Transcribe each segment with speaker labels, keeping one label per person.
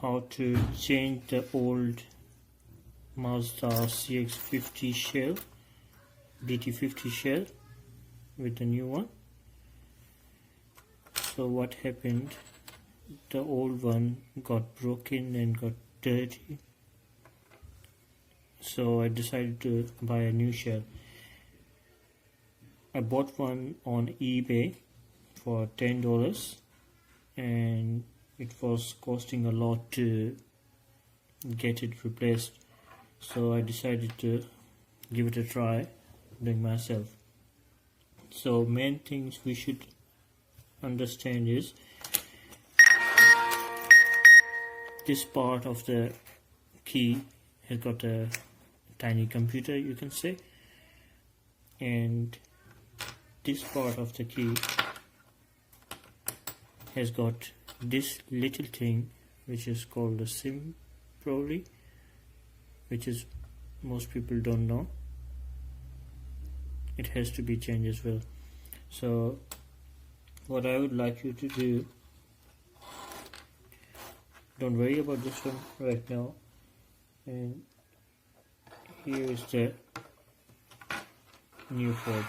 Speaker 1: how to change the old Mazda CX-50 shell, DT50 shell with the new one. So what happened, the old one got broken and got dirty, so I decided to buy a new shell. I bought one on eBay for $10 and it was costing a lot to get it replaced, so I decided to give it a try doing myself. So main things we should understand is this part of the key has got a tiny computer, you can say, and this part of the key has got this little thing which is called a SIM, probably, which is most people don't know. It has to be changed as well. So what I would like you to do, don't worry about this one right now, and here is the new fob.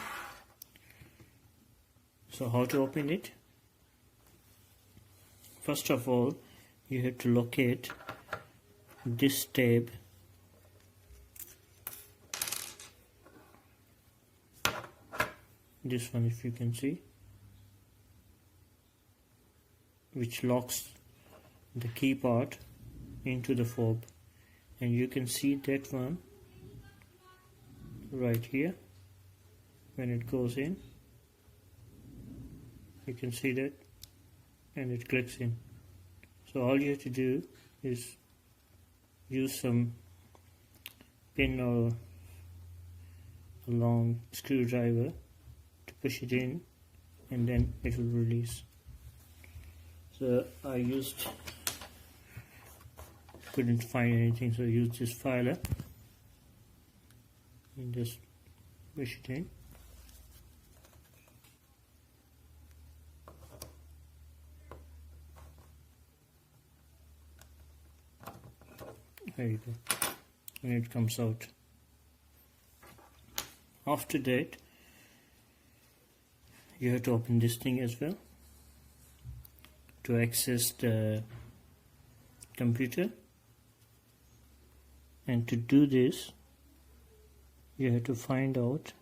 Speaker 1: So how to open it? First of all, you have to locate this tab this one, if you can see, which locks the key part into the fob, and you can see that one right here. When it goes in, you can see that, and it clicks in. So all you have to do is use some pin or a long screwdriver to push it in, and then it will release. So I couldn't find anything, so I used this filer and just push it in. There you go, and it comes out. After that, you have to open this thing as well to access the computer, and to do this you have to find out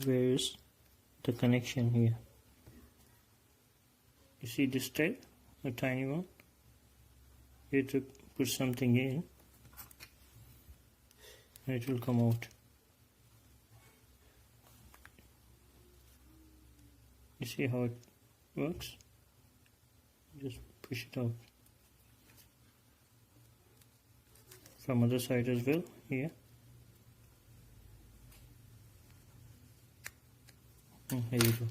Speaker 1: where is the connection here. You see this tab, a tiny one? You have to put something in and it will come out. You see how it works? Just push it out. From other side as well, here. Here you go.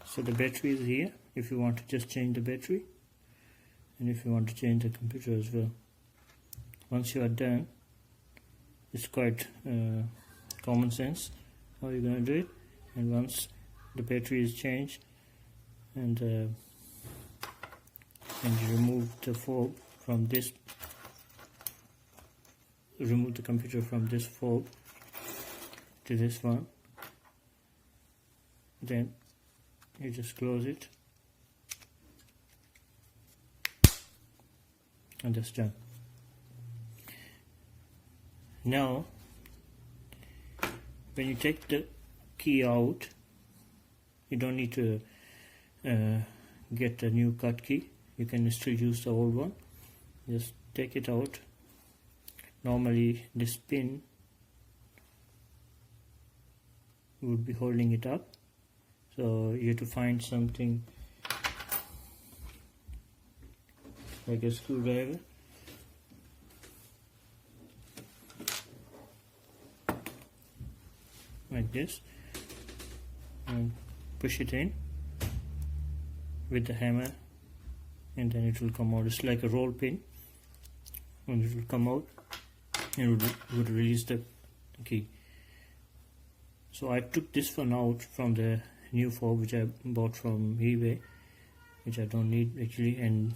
Speaker 1: So the battery is here if you want to just change the battery, and if you want to change the computer as well. Once you are done, it's quite common sense how you're going to do it. And once the battery is changed and you remove the fob from this, remove the computer from this fob to this one, then you just close it and that's done. Now when you take the key out, you don't need to get a new cut key. You can still use the old one. Just take it out. Normally this pin would be holding it up, so you have to find something like a screwdriver. Like this, and push it in with the hammer, and then it will come out. It's like a roll pin, and it will come out and would release the key. So I took this one out from the new fob which I bought from eBay, which I don't need actually, and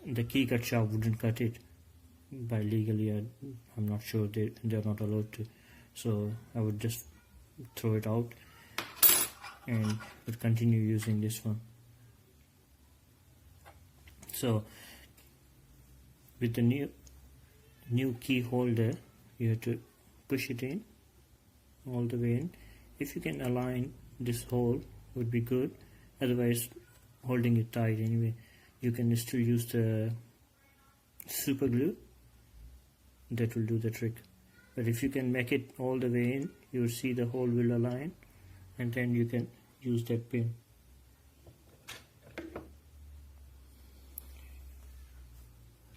Speaker 1: the key cut shop wouldn't cut it by legally. I'm not sure they're not allowed to, so I would just throw it out and would continue using this one. So with the new key holder, you have to push it in all the way in. If you can align this hole would be good, otherwise holding it tight anyway. You can still use the super glue, that will do the trick. But if you can make it all the way in, you will see the hole will align, and then you can use that pin.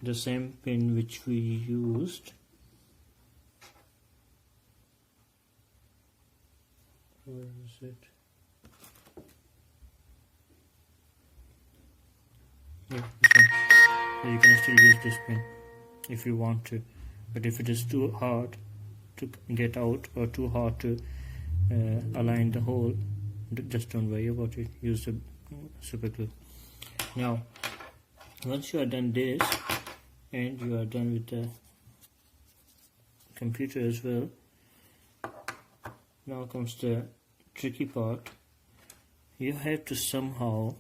Speaker 1: The same pin which we used where is it? Yeah, this one. So you can still use this pin if you want to, but if it is too hard to get out or too hard to align the hole, just don't worry about it, use the super glue. Now once you are done this and you are done with the computer as well, now comes the tricky part. You have to somehow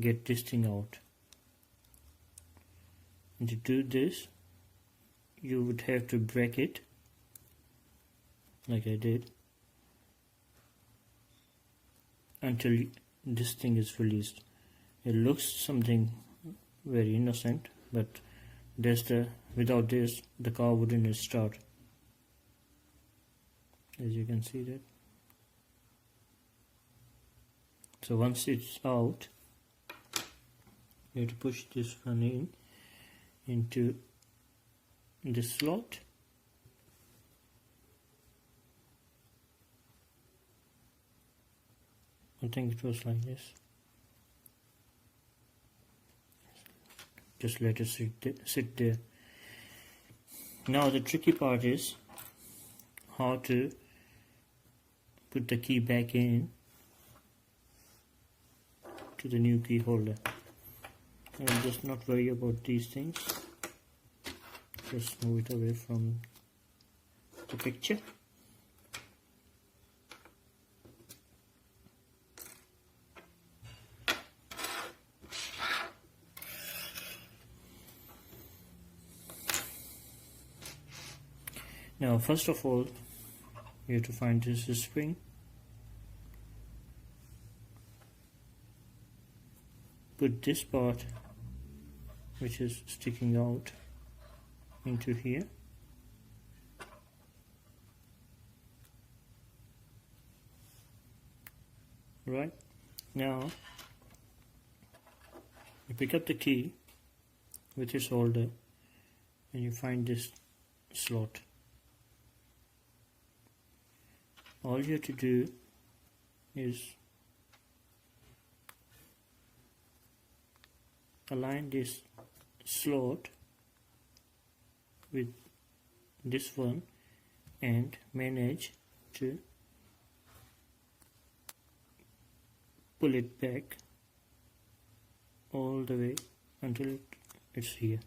Speaker 1: get this thing out. And to do this, you would have to break it like I did until this thing is released. It looks something very innocent, but without this the car wouldn't start, as you can see that. So once it's out, you have to push this one into this slot. I think it was like this. Just let it sit there. Now the tricky part is how to put the key back in to the new key holder. And just not worry about these things. Just move it away from the picture. Now first of all, you have to find this spring. Put this part which is sticking out into here. Right, now you pick up the key with its holder and you find this slot. All you have to do is align this slot with this one and manage to pull it back all the way until it's here.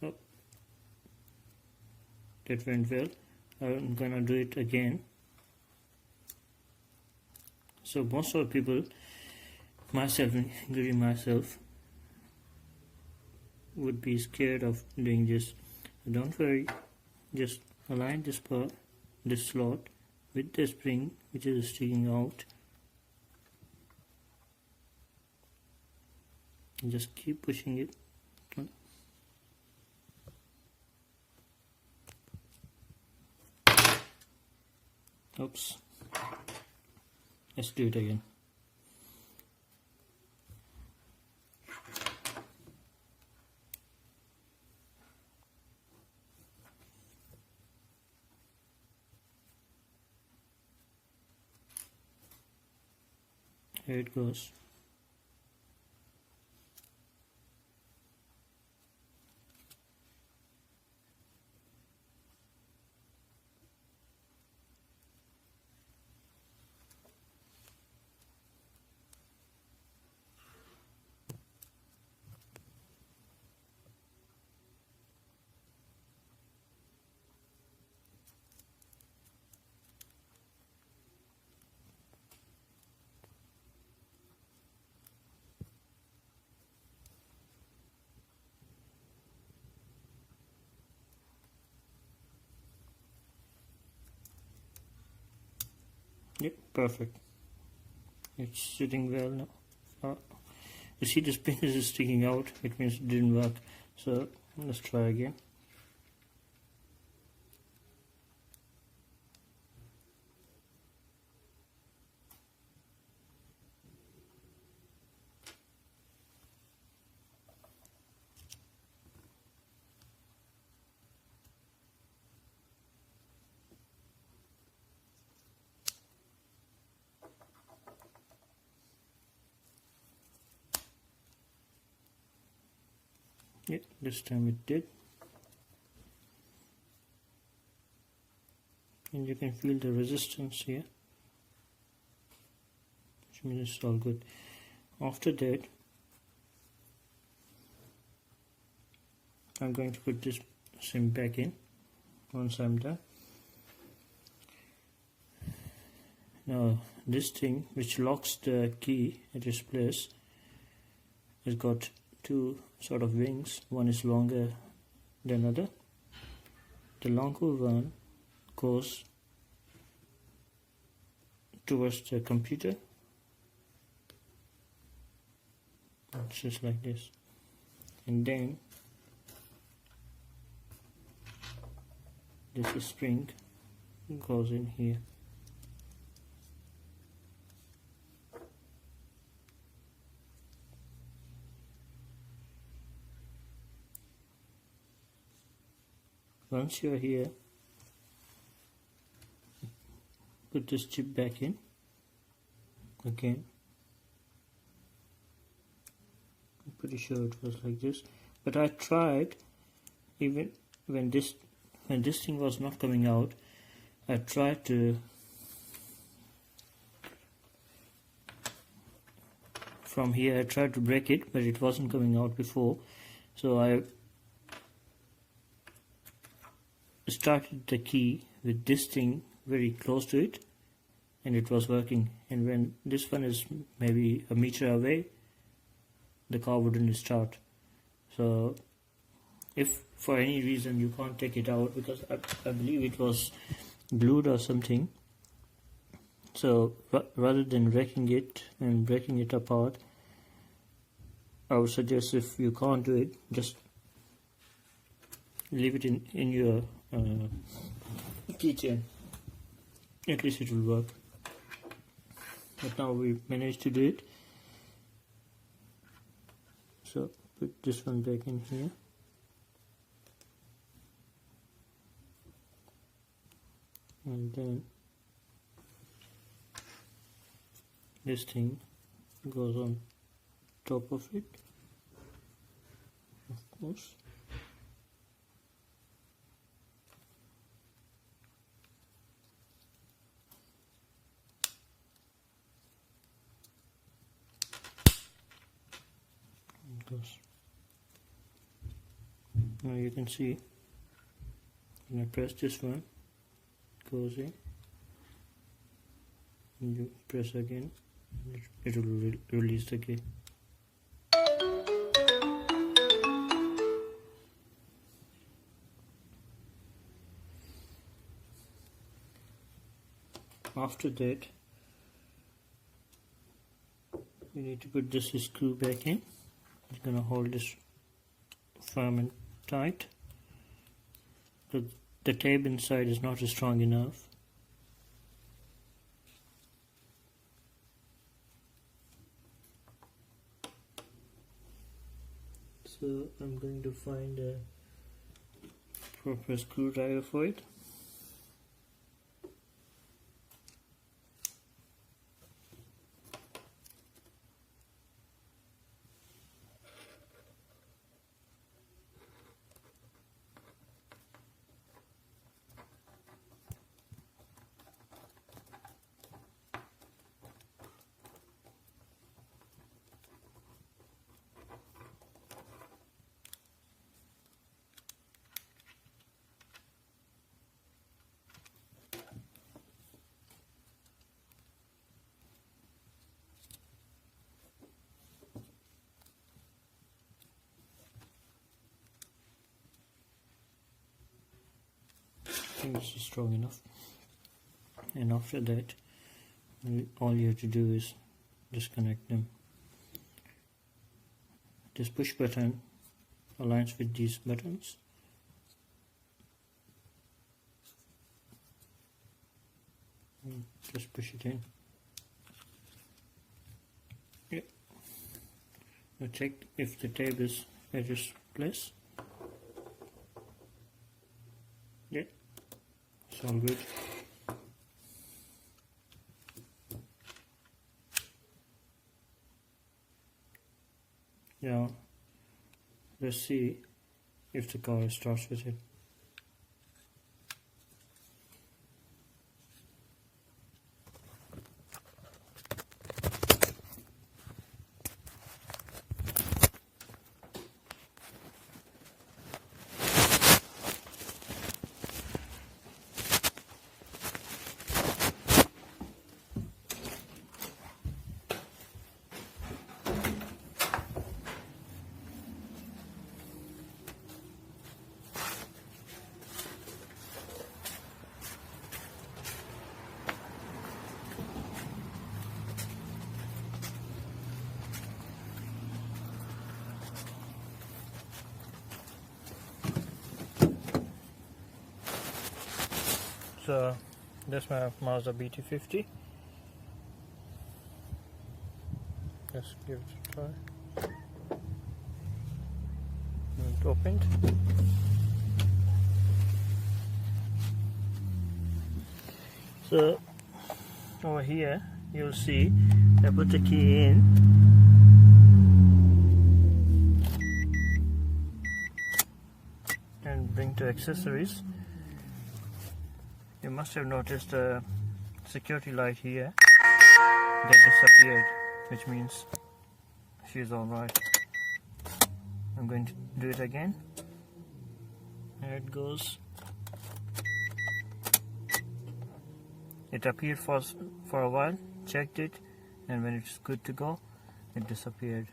Speaker 1: Oh, that went well. I'm gonna do it again. So most of the people, myself including myself, would be scared of doing this. Don't worry, just align this part, this slot with the spring which is sticking out. And just keep pushing it. Oops. Let's do it again. Here it goes. Yep, perfect. It's sitting well now. You see the pin is sticking out, it means it didn't work. So let's try again. Yeah, this time it did. And you can feel the resistance here, which means it's all good. After that, I'm going to put this SIM back in once I'm done. Now this thing which locks the key at its place has got two sort of wings. One is longer than other. The longer one goes towards the computer. It's just like this. And then this spring goes in here. Once you're here, put this chip back in again. I'm pretty sure it was like this, but I tried, even when this thing was not coming out, I tried to from here. I tried to break it, but it wasn't coming out before, so I started the key with this thing very close to it, and it was working. And when this one is maybe a meter away, the car wouldn't start. So if for any reason you can't take it out, because I believe it was glued or something, so rather than wrecking it and breaking it apart, I would suggest, if you can't do it, just leave it in your keychain. At least it will work. But now we managed to do it. So put this one back in here. And then this thing goes on top of it, of course. Now you can see when I press this one, it goes in, and you press again, it will release the key. After that, you need to put this screw back in. It's gonna hold this firm and tight. The tape inside is not strong enough. So I'm going to find a proper screwdriver for it. I think this is strong enough. And after that, all you have to do is disconnect them. This push button aligns with these buttons. Just push it in. Yep. Now check if the tab is at its place. Yeah, it's all good. Now let's see if the car starts with it. So that's my Mazda BT50. Let's give it a try. It opened. So over here you'll see I put the key in. And bring to accessories. You must have noticed the security light here that disappeared, which means she's alright. I'm going to do it again. There it goes. It appeared for a while, checked it, and when it's good to go, it disappeared.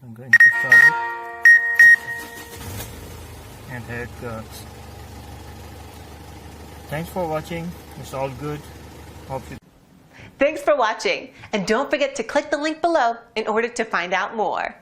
Speaker 1: I'm going to start it. And here it goes. Thanks for watching. It's all good. Hope you.
Speaker 2: Thanks for watching, and don't forget to click the link below in order to find out more.